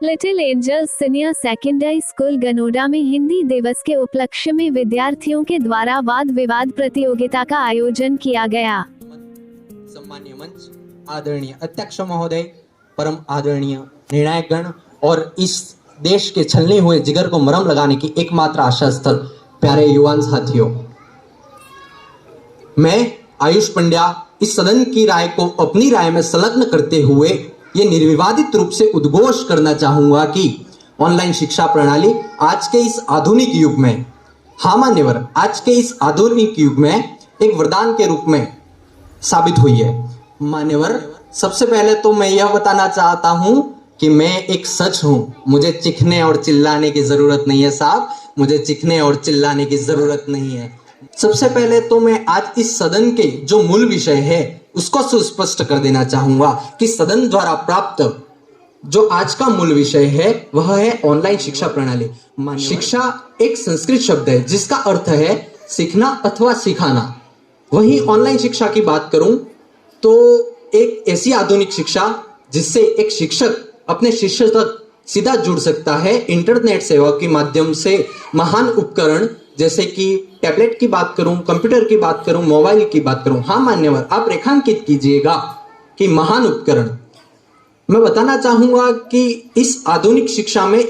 Little angels senior secondary school Ganoda में हिंदी दिवस के उपलक्ष्य में विद्यार्थियों के द्वारा वाद विवाद प्रतियोगिता का आयोजन किया गया। सम्मान्य मंच, आदरणीय अध्यक्ष महोदय, परम आदरणीय निर्णायक गण और इस देश के छलने हुए जिगर को मरहम लगाने की एकमात्र आशा स्थल प्यारे युवान साथियों, मैं आयुष पंड्या इस सदन की राय को अपनी राय में संलग्न करते हुए ये निर्विवादित रूप से उद्घोष करना चाहूंगा कि ऑनलाइन शिक्षा प्रणाली आज के इस आधुनिक युग में, हाँ मान्यवर, आज के इस आधुनिक युग में एक वरदान के रूप में साबित हुई है। मान्यवर, सबसे पहले तो मैं यह बताना चाहता हूं कि मैं एक सच हूं। मुझे चिखने और चिल्लाने की जरूरत नहीं है साहब, मुझे चिखने और चिल्लाने की जरूरत नहीं है। सबसे पहले तो मैं आज इस सदन के जो मूल विषय है उसको सुस्पष्ट कर देना चाहूंगा कि सदन द्वारा प्राप्त जो आज का मूल विषय है वह है ऑनलाइन शिक्षा प्रणाली। शिक्षा एक संस्कृत शब्द है जिसका अर्थ है सीखना अथवा सिखाना। वही ऑनलाइन शिक्षा की बात करूं तो एक ऐसी आधुनिक शिक्षा जिससे एक शिक्षक अपने शिष्य तक सीधा जुड़ सकता है इंटरनेट सेवा के माध्यम से। महान उपकरण जैसे कि टैबलेट की बात करूं, कंप्यूटर की बात करूं, मोबाइल की बात करूं, हाँ मान्यवर, आप रेखांकित कीजिएगा कि महान उपकरण। मैं बताना चाहूंगा कि इस आधुनिक शिक्षा में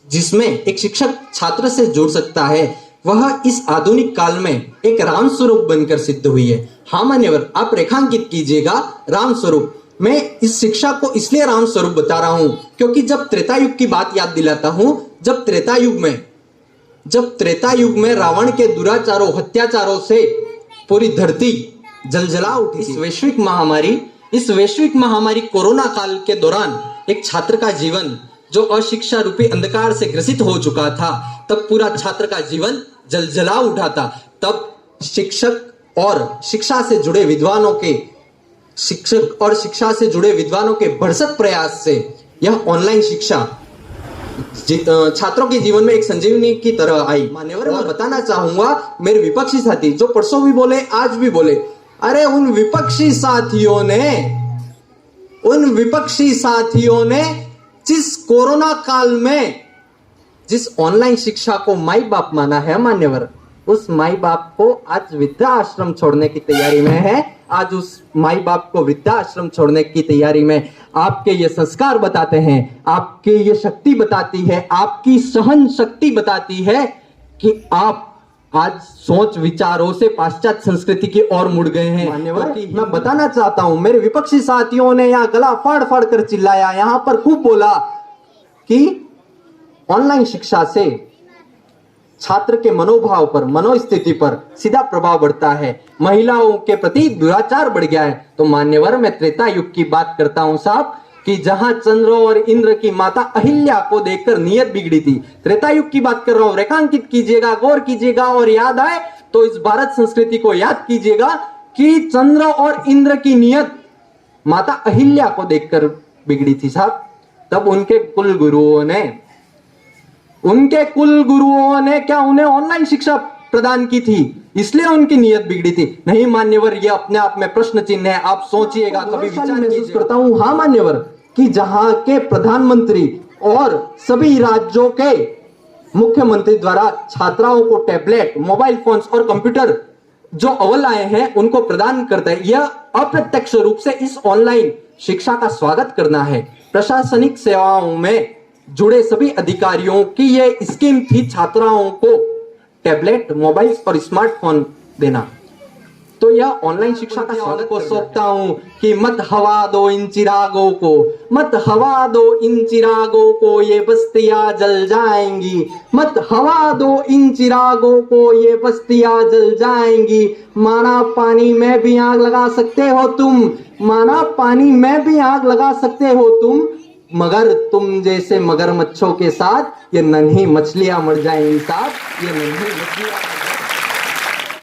जिसमें एक शिक्षक छात्र से जुड़ सकता है वह इस आधुनिक काल में एक राम स्वरूप बनकर सिद्ध हुई है। हाँ मान्यवर, आप रेखांकित कीजिएगा राम स्वरूप। मैं इस शिक्षा को इसलिए राम स्वरूप बता रहा हूं क्योंकि जब त्रेता युग की बात याद दिलाता हूं, जब त्रेता युग में रावण के दुराचारों, हत्याचारों से पूरी धरती जलजला उठी। इस वैश्विक महामारी कोरोना काल के दौरान एक छात्र का जीवन जो अशिक्षा रूपी अंधकार से ग्रसित हो चुका था, तब पूरा छात्र का जीवन जलजला उठा था। तब शिक्षक और शिक्षा से जुड़े विद्वानों के भरसक प्रयास से यह ऑनलाइन शिक्षा छात्रों के जीवन में एक संजीवनी की तरह आई। मान्यवर, मैं बताना चाहूंगा मेरे विपक्षी साथी जो परसों भी बोले, आज भी बोले, अरे उन विपक्षी साथियों ने जिस कोरोना काल में जिस ऑनलाइन शिक्षा को माई बाप माना है मान्यवर, उस माई बाप को आज वृद्धा आश्रम छोड़ने की तैयारी में है। आज उस माई बाप को वृद्धा आश्रम छोड़ने की तैयारी में आपके ये संस्कार बताते हैं, आपके ये शक्ति बताती है, आपकी सहन शक्ति बताती है कि आप आज सोच विचारों से पाश्चात्य संस्कृति की ओर मुड़ गए हैं। मान्यवर, मैं बताना चाहता हूं, मेरे विपक्षी साथियों ने यहाँ गला फाड़ फाड़ कर चिल्लाया, यहाँ पर खूब बोला कि ऑनलाइन शिक्षा से छात्र के मनोभाव पर, मनोस्थिति पर सीधा प्रभाव पड़ता है, महिलाओं के प्रति दुराचार बढ़ गया है। तो मान्यवर, मैं त्रेता युग की बात करता हूं साहब कि जहां चंद्र और इंद्र की माता अहिल्या को देखकर नियत बिगड़ी थी। त्रेता युग की बात कर रहा हूं, रेखांकित कीजिएगा, गौर कीजिएगा और याद आए तो इस भारत संस्कृति को याद कीजिएगा कि चंद्र और इंद्र की नियत माता अहिल्या को देखकर बिगड़ी थी साहब। तब उनके कुल गुरुओं ने क्या उन्हें ऑनलाइन शिक्षा प्रदान की थी, इसलिए उनकी नियत बिगड़ी थी? नहीं मान्यवर, ये अपने आप में प्रश्न चिन्ह है। आप सोचिएगा, कभी विचार महसूस करता हूं, हाँ मान्यवर, कि जहां के प्रधानमंत्री और सभी राज्यों के मुख्यमंत्री द्वारा छात्राओं को टैबलेट, मोबाइल फोन्स और कंप्यूटर जो अव्वल आए हैं उनको प्रदान करता है, यह अप्रत्यक्ष रूप से इस ऑनलाइन शिक्षा का स्वागत करना है। प्रशासनिक सेवाओं में जुड़े सभी अधिकारियों की यह स्कीम थी छात्राओं को टैबलेट, मोबाइल और स्मार्टफोन देना। तो यह ऑनलाइन शिक्षा का स्वागत को सौंपता हूं कि मत हवा दो इन चिरागों को, ये बस्तियां जल जाएंगी। मत हवा दो इन चिरागों को, ये बस्तियां जल जाएंगी। माना पानी में भी आग लगा सकते हो तुम, मगर तुम जैसे मगरमच्छों के साथ ये नन्ही मछलियां मर जाएंगी साहब, ये नन्ही मछलियां